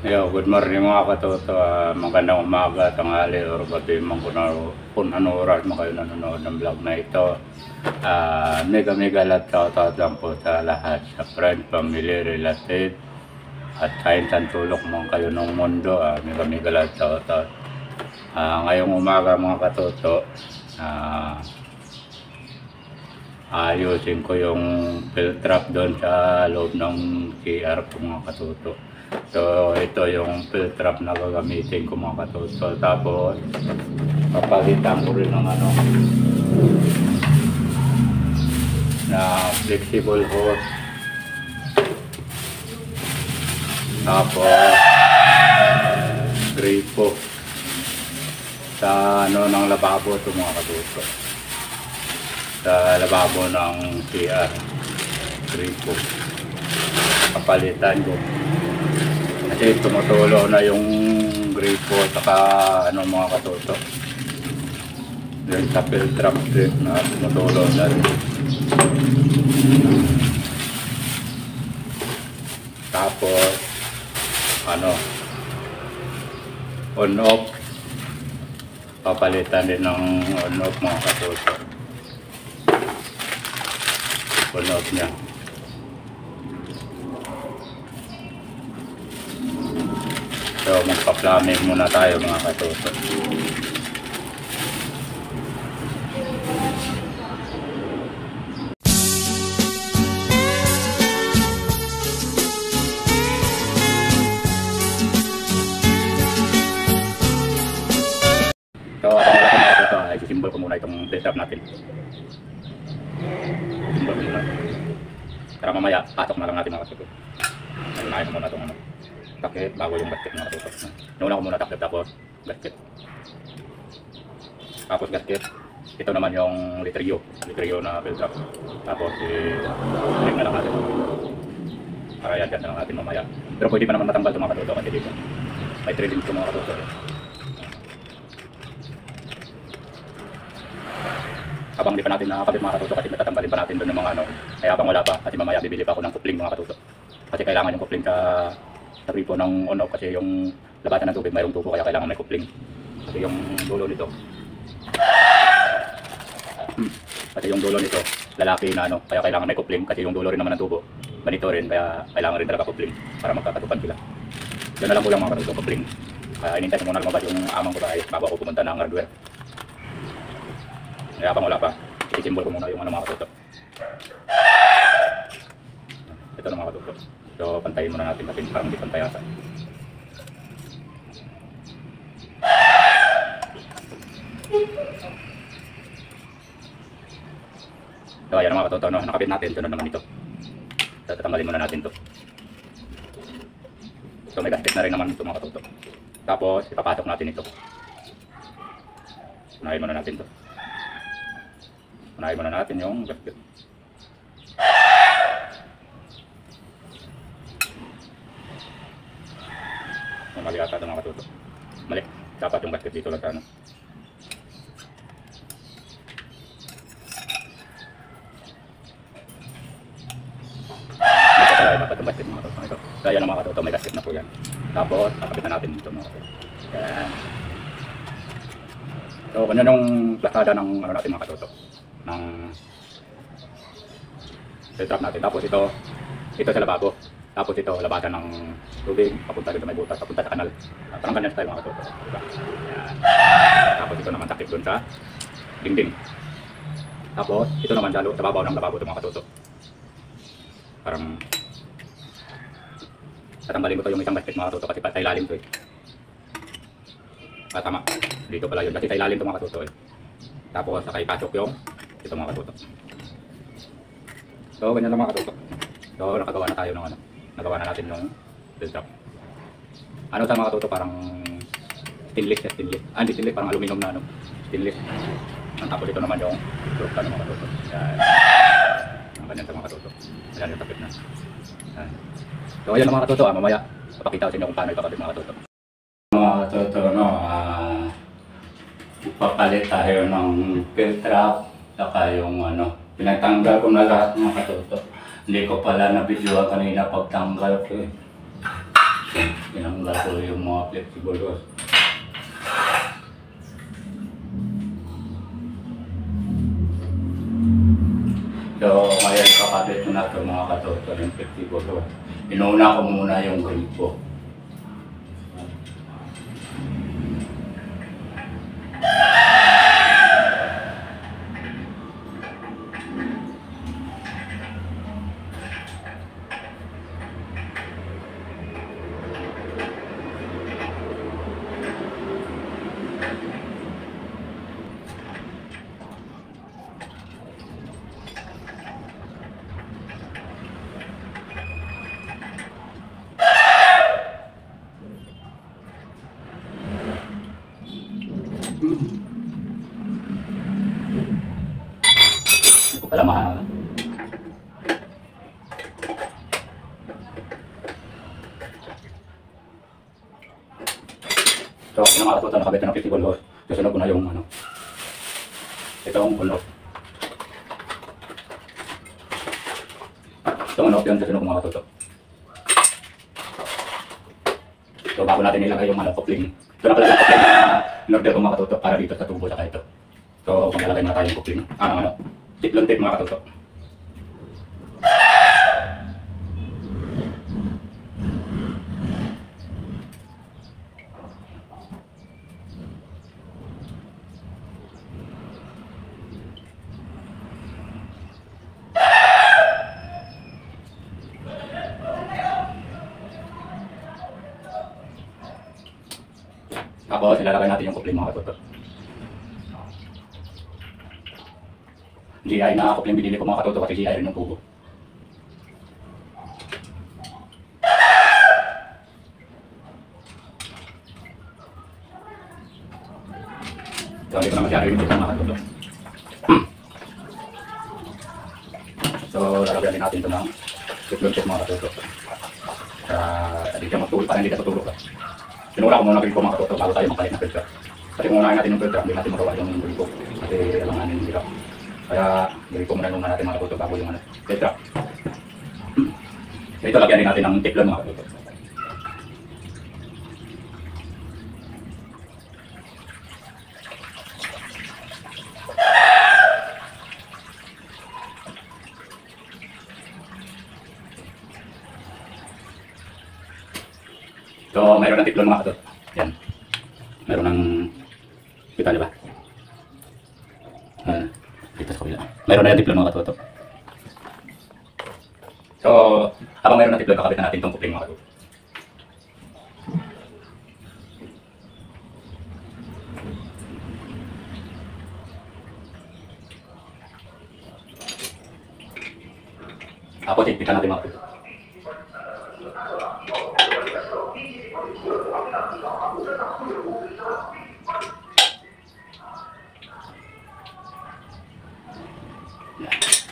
Yo, good morning mga katoto. Magandang umaga, tanghali, or gabi man kung ano oras mo kayo nanonood ng vlog na ito. Mega lahat shoutout lang po sa lahat, sa friend, family, relative, at kahit saan tulok mo kayo ng mundo. Mega lahat shoutout. Ngayong umaga mga katoto, ayusin ko yung field trap doon sa loob ng CR ko mga katoto. So ito yung field trap na gagamitin ko mga katoto. Tapos papalitan ko rin ng na flexible hose. Tapos gripo sa ng lababo ito mga katoto. Sa lababo ng CR gripo papalitan ko kasi tumutulo na yung gripo saka mga katoto yung sa field trap strip na tumutulo na rin. Tapos on off papalitan din ng on off mga katoto, on off niya. So magpa-plumbing muna tayo mga katoto. So mga katoto, i-symbol ko muna itong field trap natin. Symbol ko muna. Para mamaya pasok na lang natin mga katoto. Ayun muna itong takip bago yung gasket mga katoto. Nauna ko muna takip tapos gasket. Tapos gasket. Ito naman yung litrio na field trap. Tapos i-trim na lang natin. Para yan na lang natin mamaya. Pero pwede pa naman matanggal ito mga katoto kasi dito may threading ito mga katoto. Habang di pa natin nakakabit mga katoto kasi matatanggalin pa natin doon ng mga kaya habang wala pa kasi mamaya bibili pa ako ng kupling mga katoto. Kasi kailangan yung kupling sa gripo ng on-off kasi yung labasan ng tubig mayroong tubo kaya kailangan may kupling. Kasi yung dulo nito lalaki na kaya kailangan may kupling kasi yung dulo rin naman ng tubo ganito rin kaya kailangan rin talaga kupling para magkakatupan sila. Yan na lang ko lang mga katoto, kupling. Inintay ko muna lumabas yung amang ko tayo bago ako pumunta ng hardware. Kaya habang wala pa, i-symbol ko muna yung mga katoto. Ito na mga katoto. So pantayin muna natin kasi parang hindi pantayasan. So ayan mga katoto, nakabit natin. Sunod naman ito. So tatanggalin muna natin to. So may gasket na rin naman ito mga katoto. Tapos ipapasok natin ito. Unahin muna natin to. Unahin muna natin yung gasket. Mali ata ito mga katoto. Mali. Dapat yung gasket dito lang sa dapat yung gasket mga katoto. Kaya ng mga katoto may gasket na po yan. Tapos nakapit na natin dito mga katoto. Yan. So ganyan yung plasada ng natin mga katoto. Ng field trap natin. Tapos ito sa lababo. Tapos ito labasan ng tubig papunta dito may butas papunta sa kanal. Parang ganyan style mga katoto. Diba? Yan. Tapos ito naman takip dun sa dingding. Tapos ito naman sa babaw ng lababo ito mga katoto. Parang tatanggalin ko to yung isang basket mga katoto kasi sa ilalim to eh. Tama. Dito pala yun kasi sa ilalim to mga katoto eh. Tapos saka ipasok yung ito mga katoto. So ganyan lang mga katoto. So nakagawa na tayo ng nagawa na natin yung field trap. Sa mga katoto parang stainless. Hindi stainless, parang aluminum na stainless. Tapos ito naman yung fruit ng mga katoto. Yan. Ang ganyan sa mga katoto. Ayan yung tapit na. Yan. So ayan mga katoto, mamaya papakita ko sa inyo kung paano ipakabit mga katoto. Mga katoto, papalit tayo ng field trap saka yung pinatanggal ko na lahat mga katoto. Hindi ko pala na-video kanina pagtanggal ko eh. tinanggal ko yung mga flexible hose. So, ngayon kakabit ko na ito mga katoto yung flexible hose. Inuna ko muna yung gripo. Hindi ko pala mahal. So, yung mga katuto nakabit na ng flexible hose. Susunod ko na yung ano. Itong unlock. Itong unlock yun, susunod ko mga katuto. So, bago natin ilagay yung ano, coupling. Ito na pala yung coupling na in-order ko mga katuto para dito sa tubo saka ito. So, maglalagay na tayo yung coupling. Ano, tiplong tape mga katuto. Tapos, ilalagay natin yung coupling mga katuto. GI na coupling binili ko mga katuto kasi GI rin yung tubo. So, hindi ko na masyado yung tubo mga katuto. So, lalagyan din natin ito ng tiplong tape mga katuto. Hindi siya magtulog, parang hindi siya tutulog. Sinura ko muna grip ko mga katuto bago tayo magpalit ng filter. Kasi kung unahin natin yung filter, hindi natin magawa yung grip ko. Kasi alam natin yung hirap. Kaya grip ko muna natin mga katuto bago yung filter. Ito lagyan din natin ng teflon mga katuto. So, mayroon ng teflon mga katuto. Yan. Mayroon ng... Kita niyo ba? Dito sa kabila. Mayroon na yung teflon mga katuto. So, habang mayroon ng teflon, kakabitan natin itong coupling mga katuto. Tapos, higpitan natin mga katuto.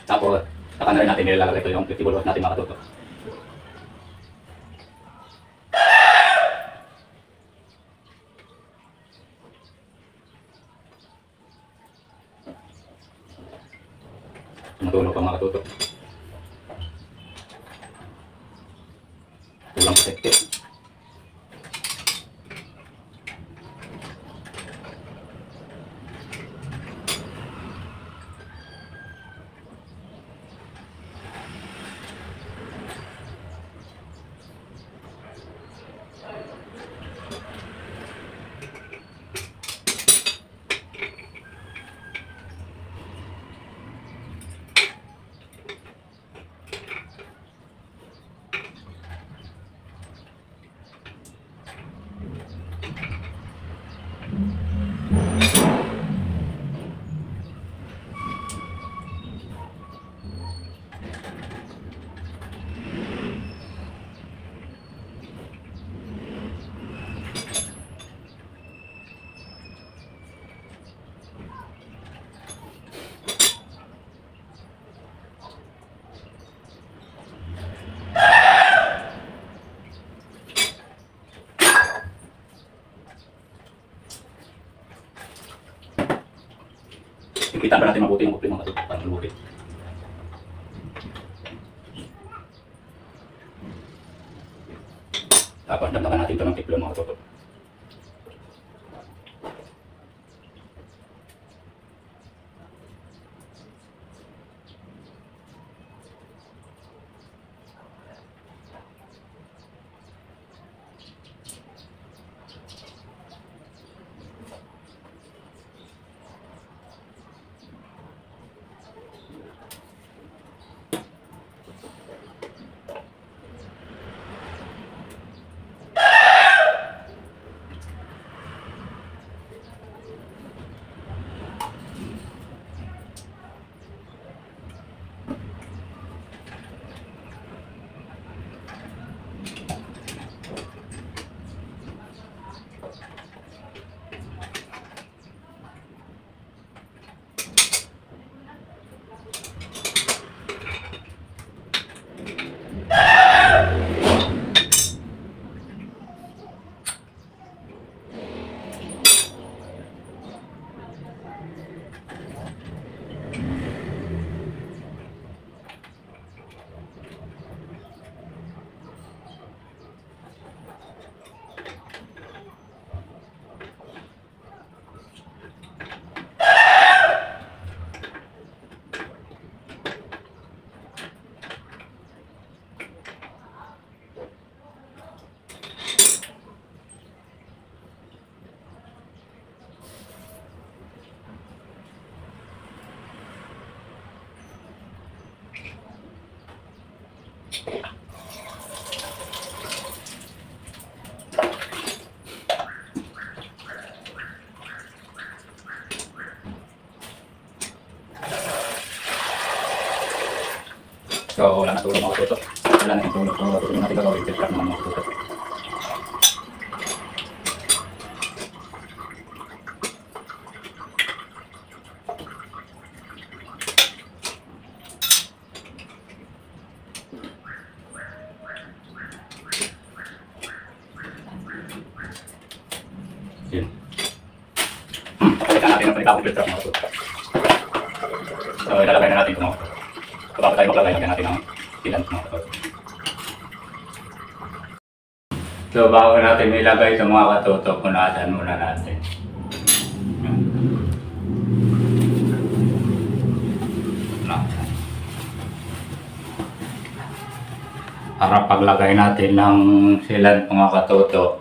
Tapos, saka na rin natin nilalagay ito yung flexible hose natin mga katuto. Tumutulog pa mga katuto. Tulang protective. Ipitan pa natin mabuti yung coupling mga katuto para malupit. Tapos damdaman natin ito ng tiplon mga katoto. So wala na tulong mga katoto. Wala na yung tulong. So tulong natin gagawin. Filter naman mga katoto. Yun. Palitan natin ang panibagong filter mga katoto. So ilalagay na natin ito mga katoto. So bago tayo maglagay, lagyan natin ang sealant mga katoto. So bago natin ilagay sa mga katoto, punasan muna natin. Para paglagay natin ng sealant mga katoto,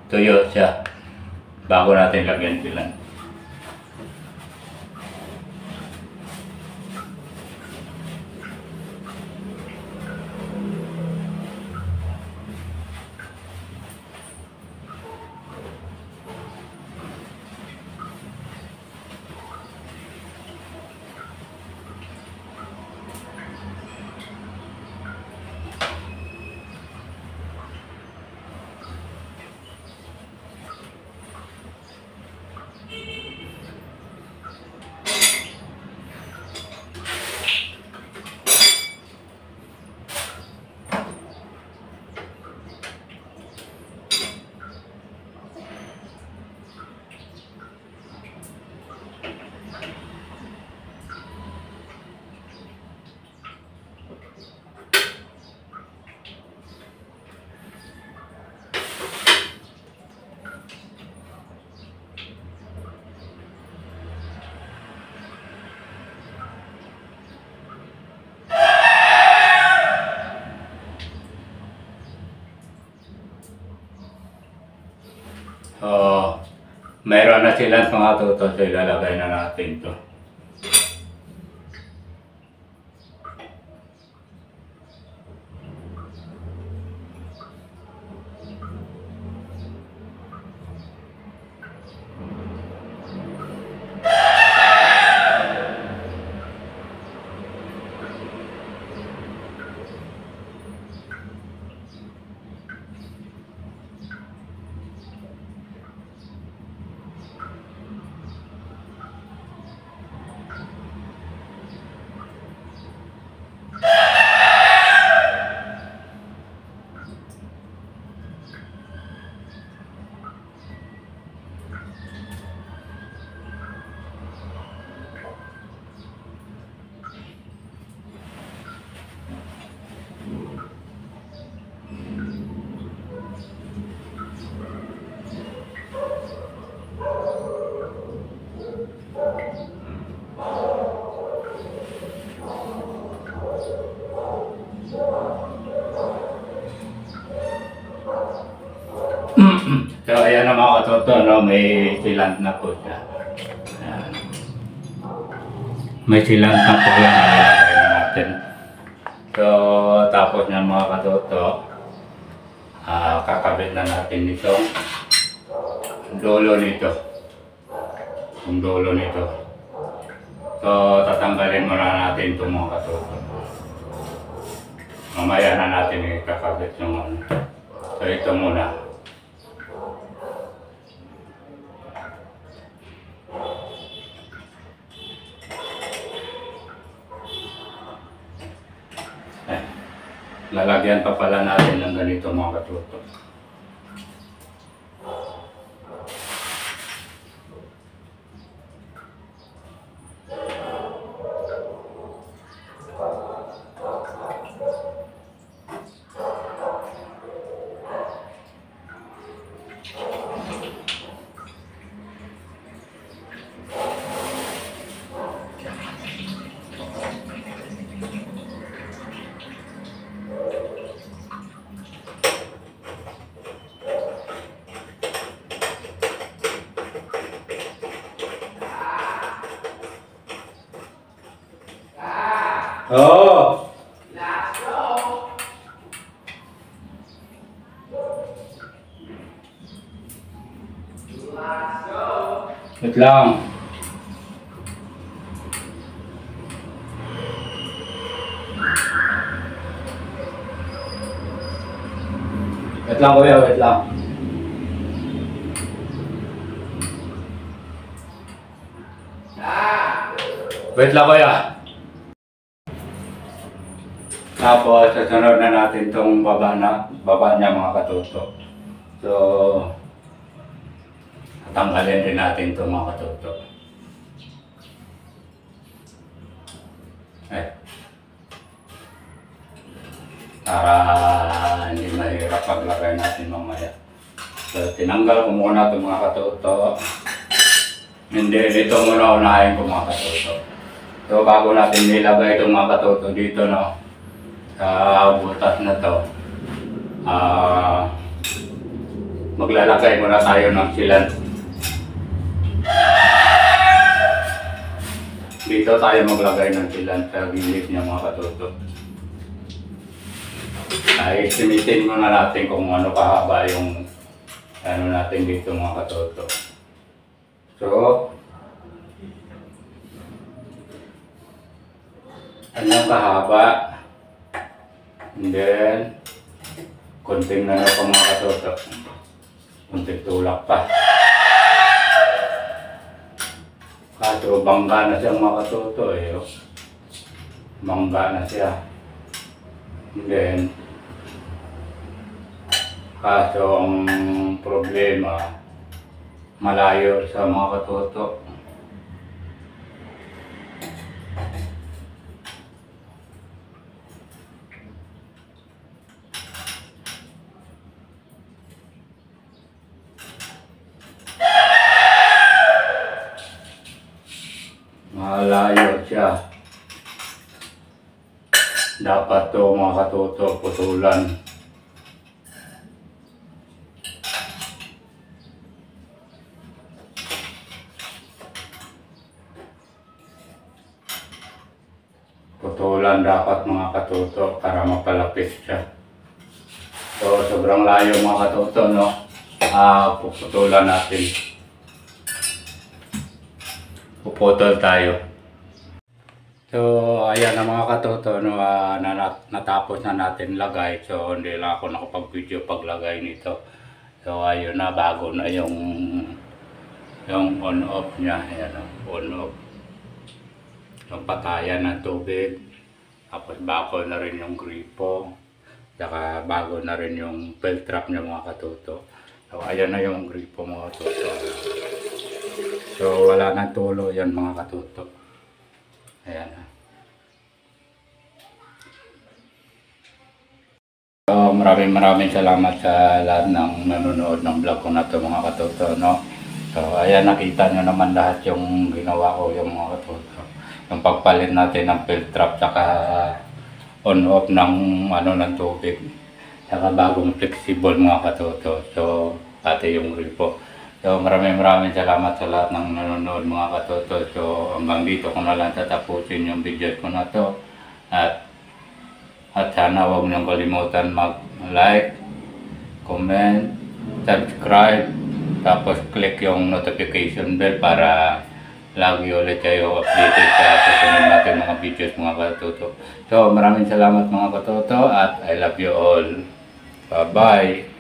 tuyo siya bago natin lagyan sealant. So, mayroon na silang mga katoto, so ilalagay na natin ito. So ayan na mga katoto, no? May silant na po siya. Ayan. May silant na po yan, nalagay na natin. So tapos niyan mga katoto, kakabit na natin ito. Dulo nito. Yung dulo nito. So tatanggalin muna natin itong mga katoto. Mamaya na natin ikakabit yung ano. So ito muna. Lalagyan pa pala natin ng ganito mga katuto. Oh! Let's go! Let's go! Wait lang. Wait lang kuya, wait lang. Wait lang kuya. Tapos, sasunod na natin itong baba niya mga katuto. So, tanggalin din natin itong mga katuto. Para hindi mahirap paglagay natin mamaya. So, tinanggal ko muna itong mga katuto. Hindi, dito muna unahin ko mga katuto. So, bago natin nilagay itong mga katuto dito, no? Sa butas na to, maglalagay muna tayo ng silant. Dito tayo maglagay ng silant sa gilid niya mga katuto. Estimate muna natin kung ano kahaba yung ano natin dito mga katuto. So, anong kahaba? And then, konting na pa mga katuto. Konting tulak pa. Kaso bangga na siya mga katuto eh. Oh. Bangga na siya. And then, kaso ang problema, malayo sa mga katuto. Malayo siya. Dapat to mga katuto putulan. Putulan dapat mga katuto para mapalapit siya. So sobrang layo mga katuto, no? Puputulan natin. Puputol tayo. So, ayan na mga katuto, no, natapos na natin lagay. So, hindi lang ako nakapag-video paglagay nito. So, ayun na, bago na yung on-off niya. Ayan, on-off. Yung patayan ng tubig. Tapos, bago na rin yung gripo. Saka, bago na rin yung belt trap niya mga katuto. So, ayan na yung gripo mga katuto. So, wala nang tulo yan mga katuto. Ayan. So, maraming salamat sa lahat ng nanonood ng vlog ko na to mga katuto, no? So, ayan, nakita nyo naman lahat yung ginawa ko yung mga katuto. Yung pagpalit natin ng belt trap, saka on-off ng, ng tubig. Saka bagong flexible mga katuto. So, pati yung reel po. So maraming salamat sa lahat ng nanonood mga katoto. So hanggang dito ko na lang tatapusin yung video ko na to. At sana huwag niyong kalimutan mag-like, comment, subscribe, tapos click yung notification bell para lagi ulit kayo updated sa susunod natin mga videos mga katoto. So maraming salamat mga katoto at I love you all. Bye-bye!